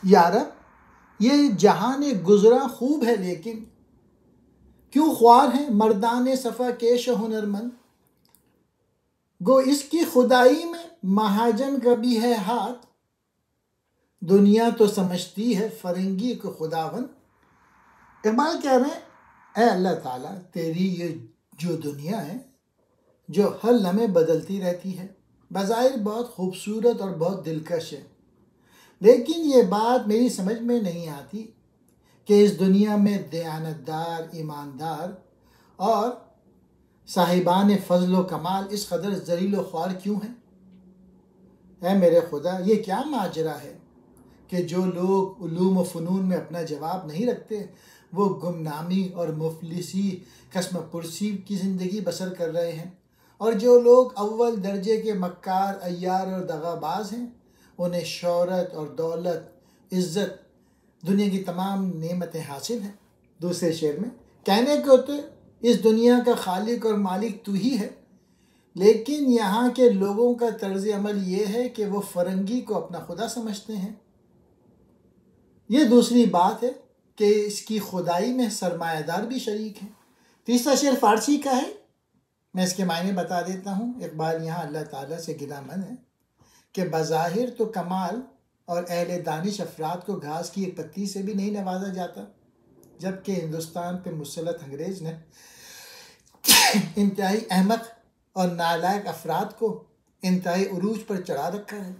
یارب یہ جہان گزرا خوب ہے، لیکن کیوں خوار ہیں مردان صفا کیش و ہنرمند؟ گو اس کی خدائی میں مہاجن کا بھی ہے ہاتھ، دنیا تو سمجھتی ہے فرنگی کو خداوند۔ اقبال کہہ رہے ہیں اے اللہ تعالیٰ، تیری یہ جو دنیا ہے جو ہر لمحے بدلتی رہتی ہے، بظاہر بہت خوبصورت اور بہت دلکش ہے، لیکن یہ بات میری سمجھ میں نہیں آتی کہ اس دنیا میں دیانتدار، ایماندار اور صاحبان فضل و کمال اس قدر ذلیل و خوار کیوں ہیں؟ اے میرے خدا، یہ کیا ماجرا ہے کہ جو لوگ علوم و فنون میں اپنا جواب نہیں رکھتے وہ گمنامی اور مفلسی قسم پرسی کی زندگی بسر کر رہے ہیں، اور جو لوگ اول درجے کے مکار، عیار اور دغا باز ہیں انہیں شہرت اور دولت، عزت، دنیا کی تمام نعمتیں حاصل ہیں۔ دوسرے شعر میں کہنے کو تو اس دنیا کا خالق اور مالک تو ہی ہے، لیکن یہاں کے لوگوں کا طرز عمل یہ ہے کہ وہ فرنگی کو اپنا خدا سمجھتے ہیں۔ یہ دوسری بات ہے کہ اس کی خدائی میں سرمایہ دار بھی شریک ہیں۔ تیسرا شعر فارسی کا ہے، میں اس کے معنی بتا دیتا ہوں۔ اقبال یہاں اللہ تعالیٰ سے گلہ مند ہے کہ بظاہر تو کمال اور اہل دانش افراد کو گھاس کی ایک پتی سے بھی نہیں نوازا جاتا، جبکہ ہندوستان پہ مسلط انگریز نے انتہائی احمق اور نالائق افراد کو انتہائی عروج پر چڑھا رکھا ہے۔